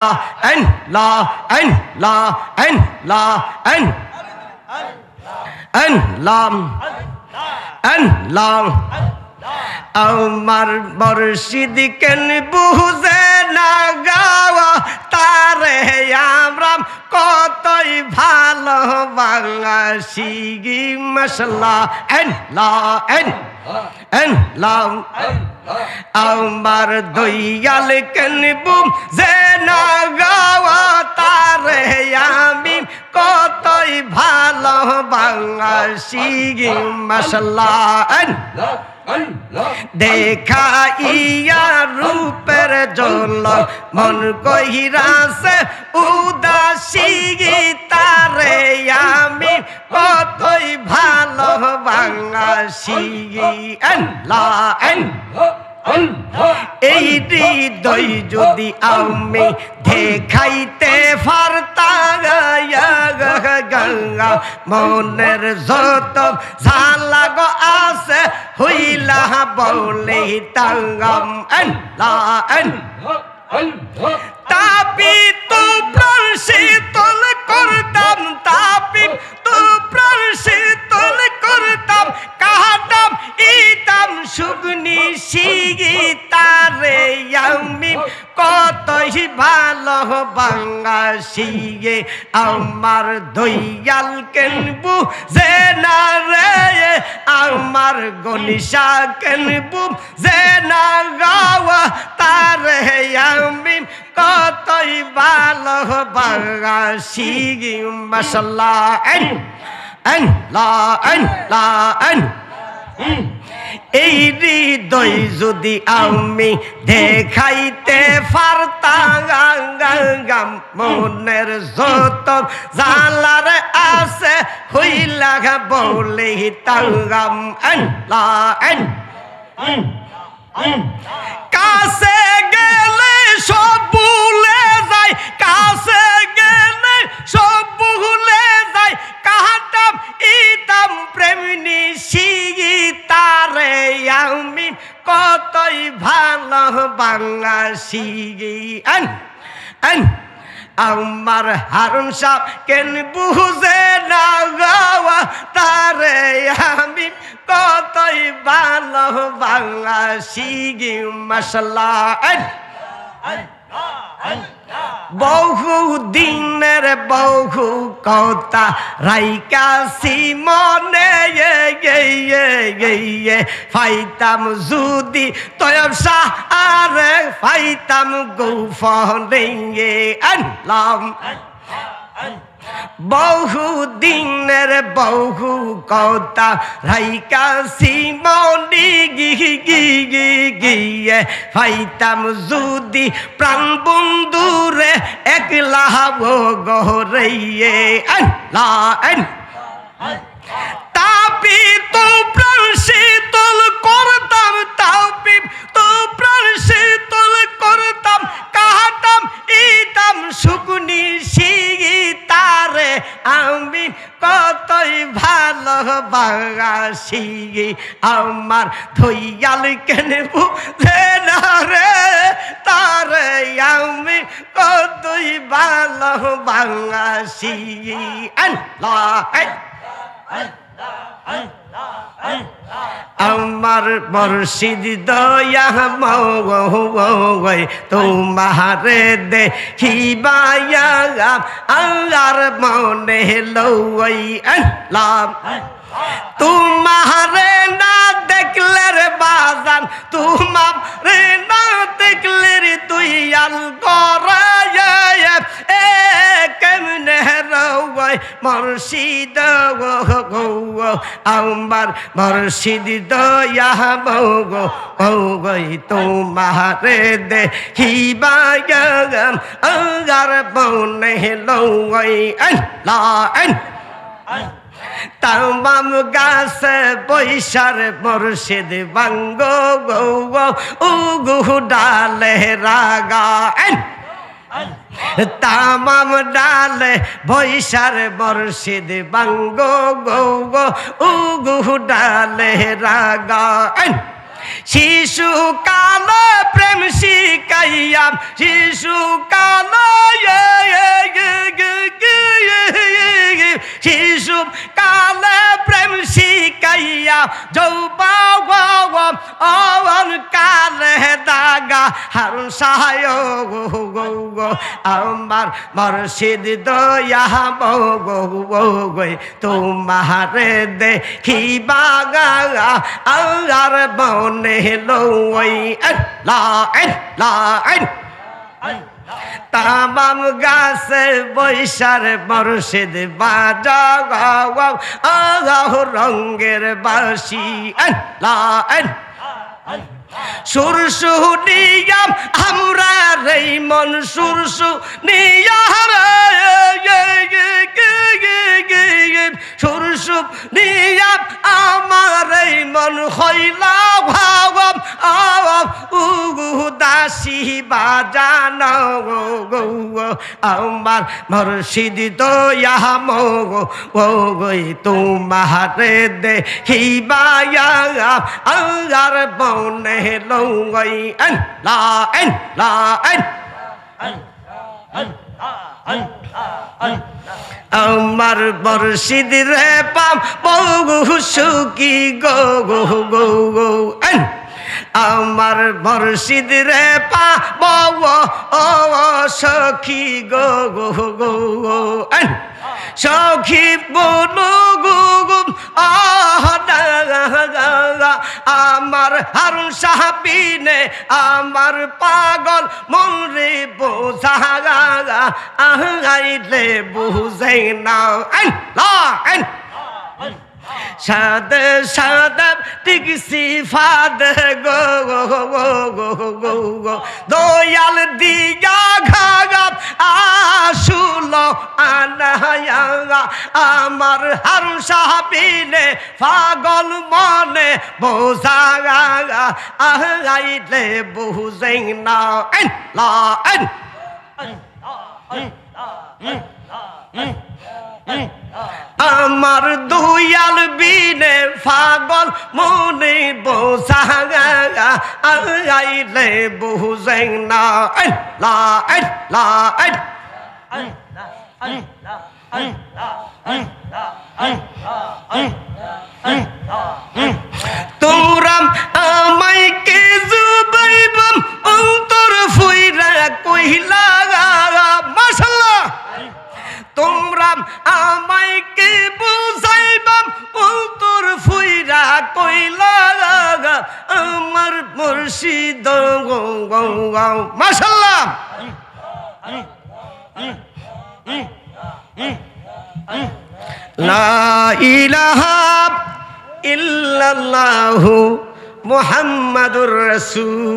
en la en la en la en lam en lam আমার মুর্শিদ কেন বুঝে না গাওয়া তারে আমরা কতই ভালোবাসি মশলা এন লাম আমার দয়াল কেন বুঝে না গাওয়া তারে আমি কতই ভালোবাসি মশলা এন দেখা ইয়া রূপের জল মন কহিরাছে উদাসী তারে আমি কতই ভালোবাসি এই হৃদয় যদি আমি দেখাইতে পারতাম গঙ্গা মনের যত ঝালা গো আছে হইলা বলে তাঙ্গম তাপি তো প্রাণ শীতল করতাম তাপি তো প্রাণ শীতল করতাম কাহাতাম ইতাম সুগনি শিগি তারে আমি কতই ভালোবাসি আমার দয়াল কেনবু যে না রে আমার গনিশা কেনবু যে না গাওয়া তারে আমি কতই ভালোবাসি মাশাআল্লাহ এই হৃদয় যদি আমি দেখাইতে পারতাম মনের যত জালার আছে হইলা বলে তাঙ্গাম কাছে গেলে সব ভুলে যায় কাছে গেলে সব ভুলে যায় কাহাতাম ইতাম প্রেমিনী শিগি তারে আমি কতই ভালোবাসি আমার হারুন সাহ কেন বুঝে না গাওয়া তারে আমি কতই ভালোবাসি মাশাআল্লাহ বহু দিনের বহু কথা রাইকাছি মনে ফাইতাম যদি তয়ব শাহ আরে ফাইতাম গোফনে আনলাম বহু দিনের বহু কথা রাইকাছি মনি গিয়ে ফাইতাম যদি প্রাণ বন্ধুরে একলা গরে তাপি তো প্রাণ শীতল করতাম তাপি তো প্রাণ শীতল করতাম কাহাতাম ইতাম শুকনি শিগি তারে আমি কতই ভালোবাসি আমার ধইয়াল কেন বুঝে না রে তারে আমি কতই ভালোবাসি আমার মুর্শিদ দয়া মওয় তোমারে দেখিবায়া আল্লাহর মনে লই লাভ তোমারে না দেখলে রে বাজান তোমারে না দেখলে রে তুই আল করে কেমনে রওয় মুর্শিদ আমার মুর্শিদ দয়া মওয় তোমারে দেখিবায়া আল্লাহর মনে লই তামাম গাছে বৈশার মুর্শিদ বাঙ্গ উগু ডালে রাগা তামাম ডালে বৈশার মুর্শিদ বাঙ্গ উগু ডালে রাগা শিশু কালে প্রেম শিখাইয়াম শিশু কালে শিশু কালে প্রেম শিখাইয়া যৌবন কালে দাগা হারুন সাহায় গো আমার মুর্শিদ দয়া গো তোমারে দেখিবা আর বনে লই তামাম গাছে বৈশার মুর্শিদ বাজা রঙ্গের বাসি সুরসু নিয়াম আমরা রে মন সুরসু নিয়াম সুরসু নিয়াম আমার এই মন হইলা ভাবম উদাসী বাজানো গো আমার মুর্শিদ দয়া গই তোমারে দেখিবা আর বনে লই আমার মুর্শিদ রে পাম বহু সুখী গো আমার মুর্শিদ রে পাব সখী গো সখী বলো গো আমার হারুন সাহাবিনে আমার পাগল মন রে বোঝা আইলে বুঝে না সাদে সাদে টিকসি ফাদ গো দয়াল দিয়া ঘাগাত আসুল আনায়া আমার হারুন সাহাবিনে পাগল মনে বোঝা আইলে বুঝে না আমার দয়াল বিনে পাগল মনে বোঝা আইলে বুঝে না তোমরা আমায় কে জুবাইবাম অন্তর ফুইরা কইলা মাশাআল্লাহ তোমরা আমায় কে বুঝাইবাম অন্তর ফুইরা কইলা আমার মুর্শিদ মাশাআল্লাহ লা ইলাহা ইল্লাল্লাহু মুহাম্মাদুর রাসূল।